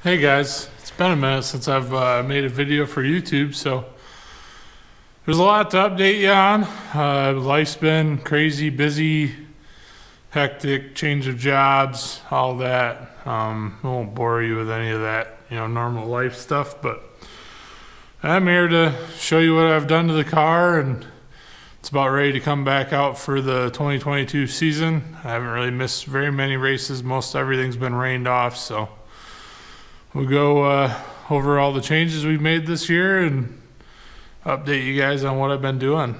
Hey guys, it's been a minute since I've made a video for YouTube, so there's a lot to update you on. Life's been crazy, busy, hectic, change of jobs, all that. I won't bore you with any of that, normal life stuff, but I'm here to show you what I've done to the car, and it's about ready to come back out for the 2022 season. I haven't really missed very many races. Most everything's been rained off, so we'll go over all the changes we've made this year and update you guys on what I've been doing.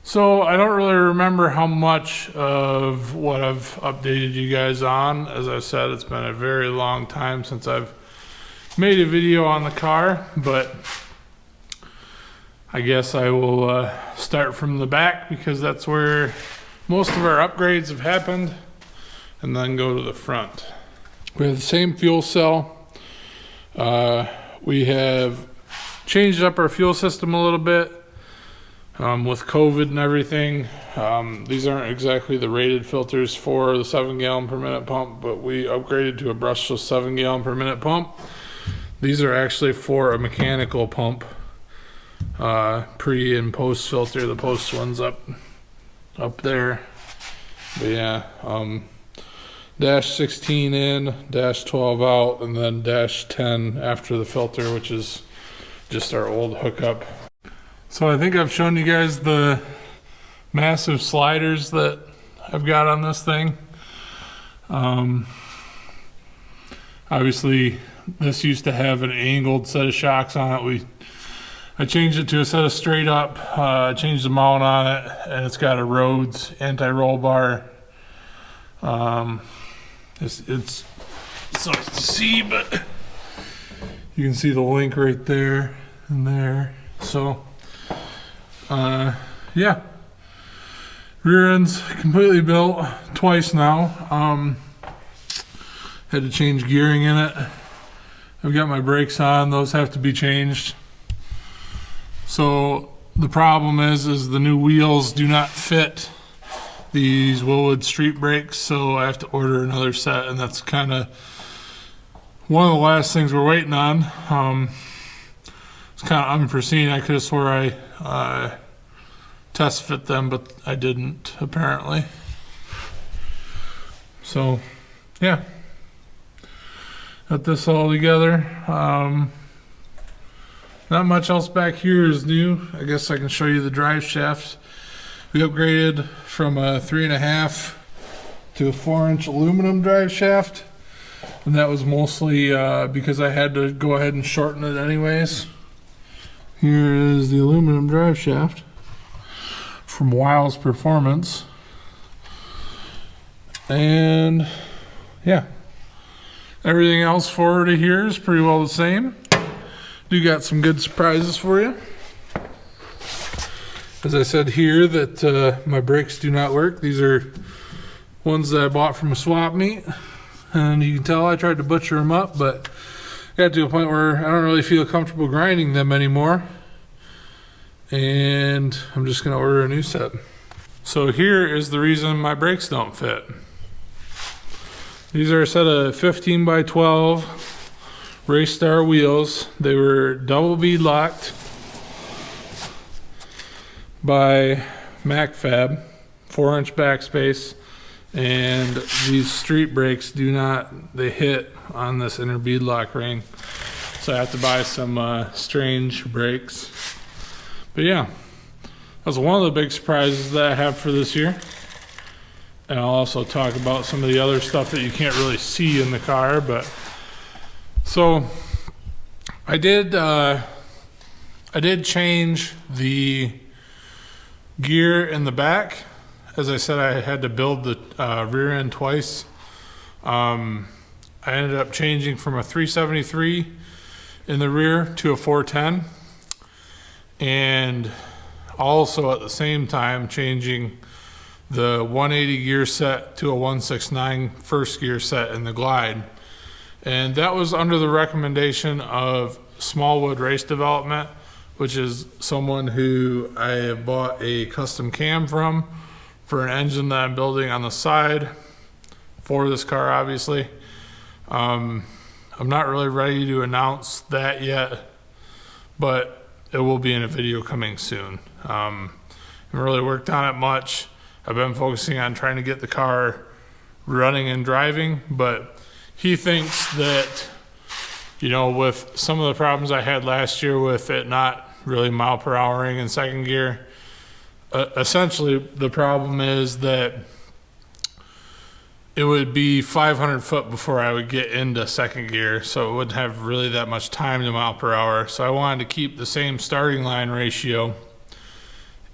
So I don't really remember how much of what I've updated you guys on. As I said, it's been a very long time since I've made a video on the car, but I guess I will start from the back because that's where most of our upgrades have happened, and then go to the front. We have the same fuel cell. We have changed up our fuel system a little bit. With COVID and everything, these aren't exactly the rated filters for the 7 gallon per minute pump, but we upgraded to a brushless 7 gallon per minute pump. These are actually for a mechanical pump, pre and post filter. The post one's up there, but yeah, dash 16 in, dash 12 out, and then dash 10 after the filter, which is just our old hookup. So I think I've shown you guys the massive sliders that I've got on this thing. Obviously this used to have an angled set of shocks on it. I changed it to a set of straight up, changed the mount on it, and it's got a Rhodes anti-roll bar. It's sucks to see, but you can see the link right there and there. So yeah, rear end's completely built twice now. Had to change gearing in it. I've got my brakes on, those have to be changed. So the problem is the new wheels do not fit these Willwood street brakes, so I have to order another set, and that's kind of one of the last things we're waiting on. It's kind of unforeseen. I could have swore I test fit them, but I didn't, apparently. So yeah, got this all together. Not much else back here is new. I guess I can show you the drive shaft. We upgraded from a 3.5 to a 4-inch aluminum drive shaft, and that was mostly because I had to go ahead and shorten it anyways. Here is the aluminum drive shaft from Wiles Performance, and yeah, everything else forward to here is pretty well the same. Do got some good surprises for you. As I said here that my brakes do not work. These are ones that I bought from a swap meet, and you can tell I tried to butcher them up, but got to a point where I don't really feel comfortable grinding them anymore, and I'm just going to order a new set. So here is the reason my brakes don't fit. These are a set of 15 by 12 Race Star wheels. They were double bead locked by MacFab, 4-inch backspace, and these street brakes do not, they hit on this inner bead lock ring, so I have to buy some strange brakes. But yeah, that's one of the big surprises that I have for this year, and I'll also talk about some of the other stuff that you can't really see in the car. But so I did change the gear in the back. As I said, I had to build the rear end twice. I ended up changing from a 373 in the rear to a 410, and also at the same time changing the 180 gear set to a 169 first gear set in the Glide. And that was under the recommendation of Smallwood Race Development, which is someone who I have bought a custom cam from for an engine that I'm building on the side for this car, obviously. I'm not really ready to announce that yet, but it will be in a video coming soon. I haven't really worked on it much. I've been focusing on trying to get the car running and driving, but he thinks that, you know, with some of the problems I had last year with it not really mile per houring in second gear, essentially the problem is that it would be 500 foot before I would get into second gear, so it wouldn't have really that much time to mile per hour. So I wanted to keep the same starting line ratio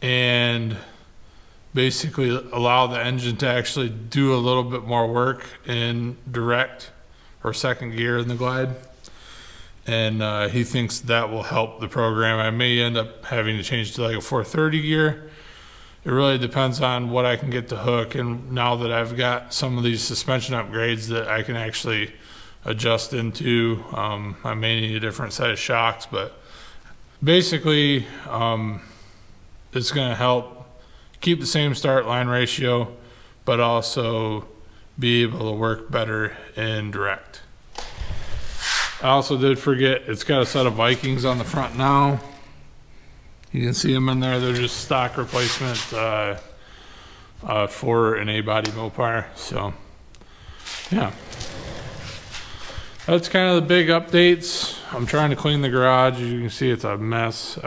and basically allow the engine to actually do a little bit more work in direct or second gear in the Glide. And he thinks that will help the program. I may end up having to change to like a 430 gear. It really depends on what I can get to hook, and now that I've got some of these suspension upgrades that I can actually adjust into, I may need a different set of shocks, but basically it's going to help keep the same start line ratio, but also be able to work better in direct. I also did forget, it's got a set of Vikings on the front now. You can see them in there. They're just stock replacement for an A-body Mopar. So, yeah. That's kind of the big updates. I'm trying to clean the garage. As you can see, it's a mess.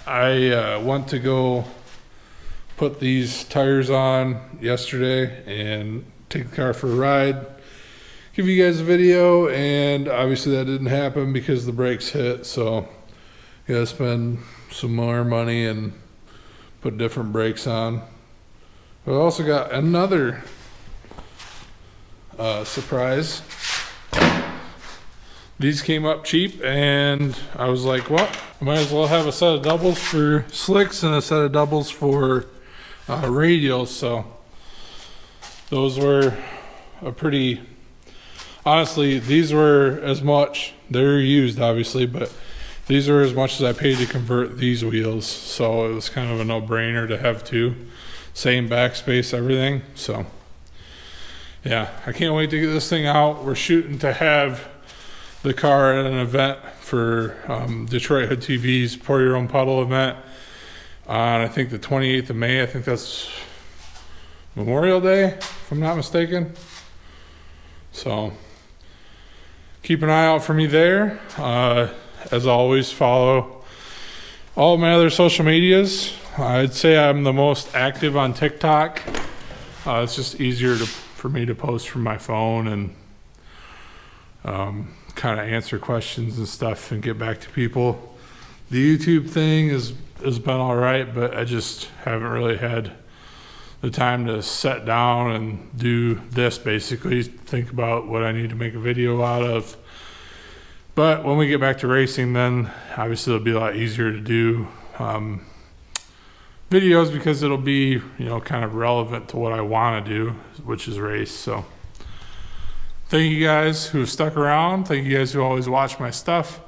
I went to go put these tires on yesterday and take the car for a ride, give you guys a video, and obviously that didn't happen because the brakes hit. So gotta spend some more money and put different brakes on. But I also got another surprise. These came up cheap, and I was like, well, I might as well have a set of doubles for slicks and a set of doubles for radials. So those were a pretty, honestly, these were as much, they're used obviously, but these are as much as I paid to convert these wheels, so it was kind of a no-brainer to have two. Same backspace, everything. So yeah, I can't wait to get this thing out. We're shooting to have the car at an event for Detroit Hood TV's Pour Your Own Puddle event on, I think, the 28th of May. I think that's Memorial Day, if I'm not mistaken. So keep an eye out for me there. As always, follow all my other social medias. I'd say I'm the most active on TikTok. It's just easier for me to post from my phone and kind of answer questions and stuff and get back to people. The YouTube thing has been all right, but I just haven't really had the time to sit down and do this, basically think about what I need to make a video out of. But when we get back to racing, then obviously it'll be a lot easier to do videos, because it'll be, you know, kind of relevant to what I want to do, which is race. So thank you guys who have stuck around. Thank you guys who always watch my stuff.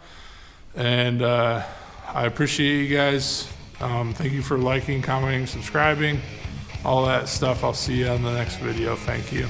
And I appreciate you guys. Thank you for liking, commenting, subscribing, all that stuff. I'll see you on the next video. Thank you.